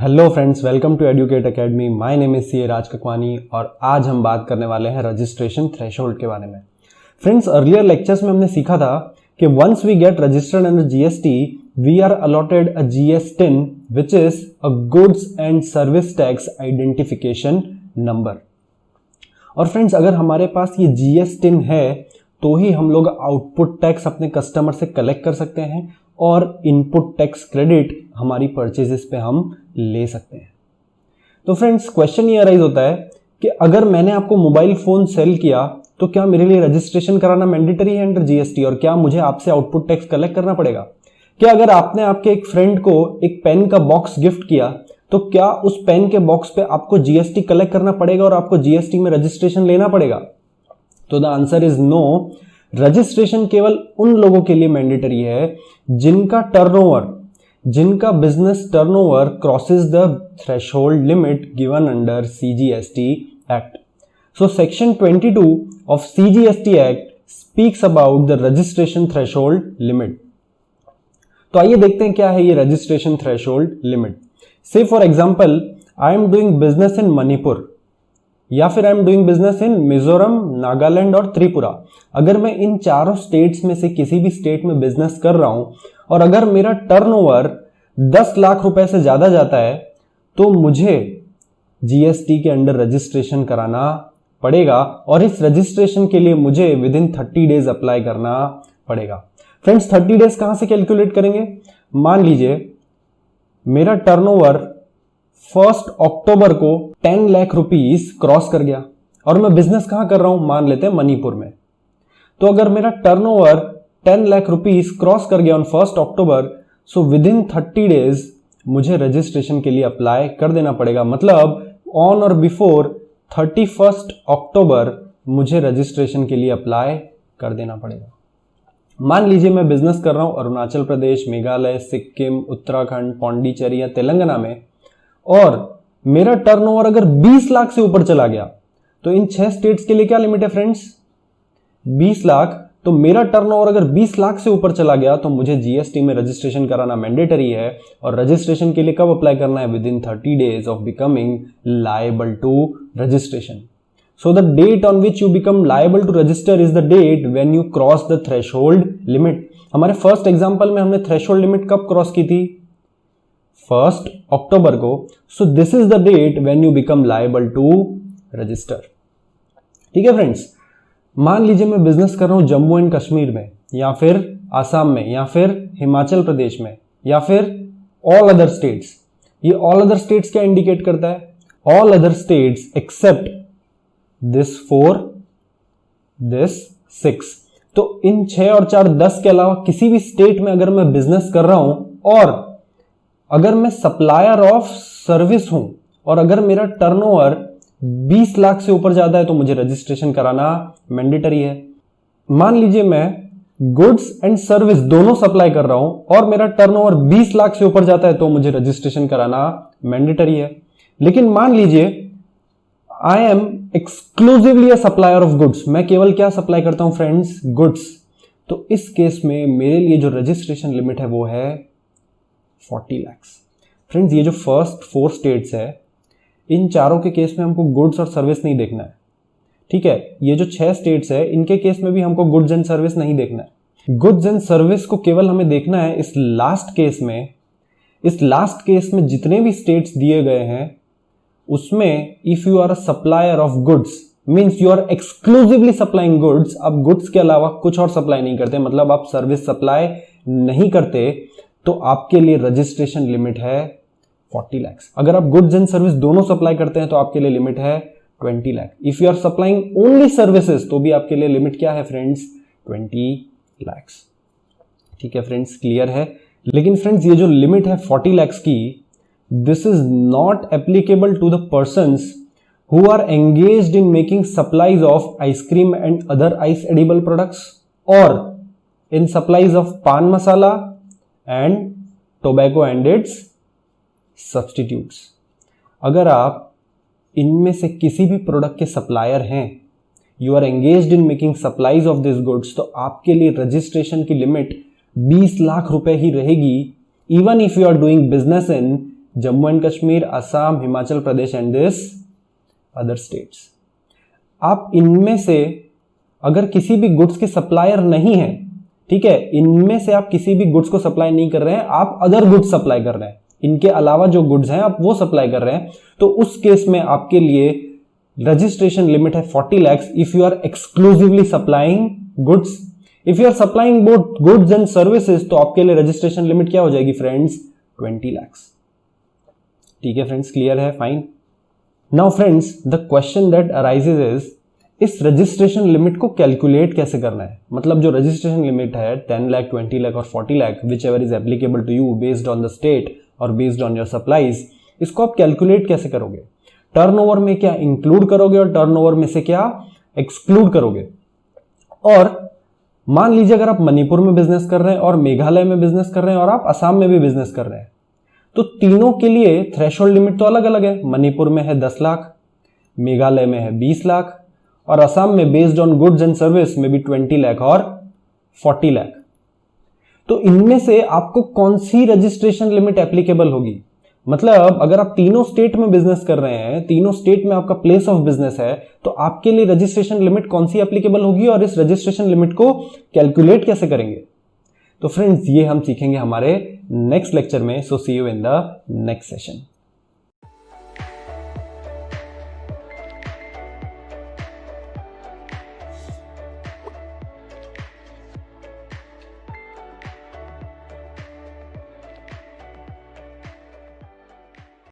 Hello friends, welcome to Educate Academy. My name is C Raj Kakwani और आज हम बात करने वाले हैं रजिस्ट्रेशन थ्रेशोल्ड के बारे में। फ्रेंड्स, अर्लियर लेक्चर्स में हमने सीखा था कि once we get registered under GST we are allotted a जीएस-10 which is a goods and service tax identification number. और फ्रेंड्स, अगर हमारे पास ये जीएस-10 है तो ही हम लोग आउटपुट टैक्स अपने कस्टमर से कलेक्ट कर सकते हैं और इनपुट टैक्स क्रेडिट हमारी परचेजेस पे हम ले सकते हैं। तो फ्रेंड्स, क्वेश्चन ये अराइज होता है कि अगर मैंने आपको मोबाइल फोन सेल किया तो क्या मेरे लिए रजिस्ट्रेशन कराना मैंडेटरी है अंडर जीएसटी और क्या मुझे आपसे आउटपुट टैक्स कलेक्ट करना पड़ेगा? क्या अगर आपने आपके एक फ्रेंड को एक पेन का बॉक्स गिफ्ट किया तो क्या उस पेन के बॉक्स पे आपको जीएसटी कलेक्ट करना पड़ेगा और आपको जीएसटी में रजिस्ट्रेशन लेना पड़ेगा? तो the answer is no. Registration केवल उन लोगों के लिए मैंडेटरी है जिनका business turnover crosses the threshold limit given under CGST act. So section 22 of CGST act speaks about the registration threshold limit. तो आइए देखते हैं क्या है ये registration threshold limit. Say for example, I am doing business in Manipur या फिर I am doing business in Mizoram, Nagaland और त्रिपुरा। अगर मैं इन चारों स्टेट्स में से किसी भी स्टेट में बिजनेस कर रहा हूं और अगर मेरा टर्नओवर 10 लाख रुपए से ज्यादा जाता है तो मुझे जीएसटी के अंडर रजिस्ट्रेशन कराना पड़ेगा और इस रजिस्ट्रेशन के लिए मुझे विद इन 30 डेज अप्लाई करना पड़ेगा। फ्रेंड्स, 30 डेज कहां से कैलकुलेट करेंगे? मान लीजिए मेरा टर्नओवर 1 अक्टूबर को 10 लाख रुपीस क्रॉस कर गया और मैं बिजनेस कहां कर रहा हूं? मान लेते हैं मणिपुर में। तो अगर मेरा टर्नओवर 10 लाख रुपीस क्रॉस कर गया on 1 October, so with in 30 days मुझे रजिस्ट्रेशन के लिए अप्लाई कर देना पड़ेगा। मतलब ऑन और बिफोर 31 अक्टूबर मुझे रजिस्ट्रेशन के लिए अप्लाई कर देना पड़ेगा। मान लीजिए मैं बिजनेस कर रहा हूं अरुणाचल प्रदेश, मेघालय, सिक्किम, उत्तराखंड, पौंडीचेरी या तेलंगाना में और मेरा टर्नओवर अगर 20 लाख से ऊपर चला गया तो इन 6 स्टेट्स के लिए क्या लिमिट है फ्रेंड्स? 20 लाख। तो मेरा टर्नओवर अगर 20 लाख से ऊपर चला गया तो मुझे जीएसटी में रजिस्ट्रेशन कराना मैंडेटरी है और रजिस्ट्रेशन के लिए कब अप्लाई करना है? Within 30 days of becoming liable to registration. So the date on which you become liable to register is the date when you cross the threshold limit. हमारे first example में हमने threshold limit कब cross की थी? 1 अक्टूबर को। So this is the date when you become liable to register. ठीक है फ्रेंड्स, मान लीजिए मैं बिजनेस कर रहा हूं जम्मू एंड कश्मीर में या फिर आसाम में या फिर हिमाचल प्रदेश में या फिर ऑल अदर स्टेट्स। ये ऑल अदर स्टेट्स क्या इंडिकेट करता है? All other states except this 4, this 6। तो इन 6 और 4 10 के अलावा किसी भी स्टेट में अगर मैं बिजनेस कर रहा हूं और अगर मैं सप्लायर ऑफ सर्विस हूं और अगर मेरा टर्नओवर 20 लाख से ऊपर ज्यादा है तो मुझे रजिस्ट्रेशन कराना मैंडेटरी है। मान लीजिए मैं गुड्स एंड सर्विस दोनों सप्लाई कर रहा हूं और मेरा टर्नओवर 20 लाख से ऊपर जाता है तो मुझे रजिस्ट्रेशन कराना मैंडेटरी है। लेकिन मान लीजिए I am exclusively a supplier of goods, मैं केवल क्या सप्लाई करता हूं फ्रेंड्स? गुड्स। तो इस केस में मेरे लिए जो रजिस्ट्रेशन लिमिट है वो है 40 लाख। फ्रेंड्स, ये जो फर्स्ट 4 स्टेट्स है इन चारों के केस में हमको गुड्स और सर्विस नहीं देखना है। ठीक है, ये जो 6 स्टेट्स है इनके केस में भी हमको गुड्स एंड सर्विस नहीं देखना है। गुड्स एंड सर्विस को केवल हमें देखना है इस लास्ट केस में। इस लास्ट केस में जितने भी स्टेट्स दिए गए हैं उसमें if you are a supplier of goods means you are exclusively supplying goods, आप गुड्स के अलावा कुछ और सप्लाई नहीं करते, मतलब आप सर्विस सप्लाई नहीं करते, तो आपके लिए रजिस्ट्रेशन लिमिट है 40 लाख। अगर आप गुड्स एंड सर्विस दोनों सप्लाई करते हैं तो आपके लिए लिमिट है 20 lakh. If you are supplying only services तो भी आपके लिए लिमिट क्या है फ्रेंड्स? 20 लाख। ठीक है फ्रेंड्स, क्लियर है। लेकिन फ्रेंड्स, ये जो लिमिट है 40 लाख की, this is not applicable to the persons who are engaged in making supplies of ice cream and other ice edible products और in supplies of pan masala and tobacco and its substitutes. अगर आप इनमें से किसी भी प्रोडक्ट के सप्लायर हैं, you are engaged in making supplies of this goods, तो आपके लिए रजिस्ट्रेशन की लिमिट 20 लाख रुपए ही रहेगी, even if you are doing business in Jammu and Kashmir, Assam, Himachal Pradesh and this other states. आप इनमें से अगर किसी भी गुड्स के सप्लायर नहीं है, ठीक है, इनमें से आप किसी भी गुड्स को सप्लाई नहीं कर रहे हैं, आप अदर गुड्स सप्लाई कर रहे हैं, इनके अलावा जो गुड्स हैं आप वो सप्लाई कर रहे हैं, तो उस केस में आपके लिए रजिस्ट्रेशन लिमिट है 40 lakhs if you are exclusively supplying goods. If you are supplying both goods and services तो आपके लिए रजिस्ट्रेशन लिमिट क्या हो जाएगी फ्रेंड्स, 20 lakhs। ठीक है फ्रेंड्स, क्लियर है, fine. Now friends, the question that arises is, इस रजिस्ट्रेशन लिमिट को कैलकुलेट कैसे करना है। मतलब जो रजिस्ट्रेशन लिमिट है 10 लाख, 20 लाख और 40 lakh, whichever is applicable to you based on the state और बेस्ड ऑन योर सप्लाईज, इसको आप कैलकुलेट कैसे करोगे। टर्नओवर में क्या इंक्लूड करोगे और टर्नओवर में से क्या एक्सक्लूड करोगे। और मान लीजिए अगर आप मणिपुर में बिजनेस कर रहे हैं और मेघालय में बिजनेस कर रहे हैं और आप असम में भी बिजनेस कर रहे हैं, तो तीनों के लिए थ्रेशोल्ड लिमिट तो अलग अलग है। मणिपुर में है 10 लाख, मेघालय में है 20 लाख और असम में based on goods and service में भी 20 लाख और 40 लाख। तो इनमें से आपको कौन सी रजिस्ट्रेशन लिमिट एप्लीकेबल होगी। मतलब अगर आप तीनों स्टेट में बिजनेस कर रहे हैं, तीनों स्टेट में आपका प्लेस ऑफ बिजनेस है, तो आपके लिए रजिस्ट्रेशन लिमिट कौन सी एप्लीकेबल होगी और इस रजिस्ट्रेशन लिमिट को कैलकुलेट कैसे करेंगे। तो फ्रेंड्स, ये हम सीखेंगे हमारे नेक्स्ट लेक्चर में। So see you in the next session.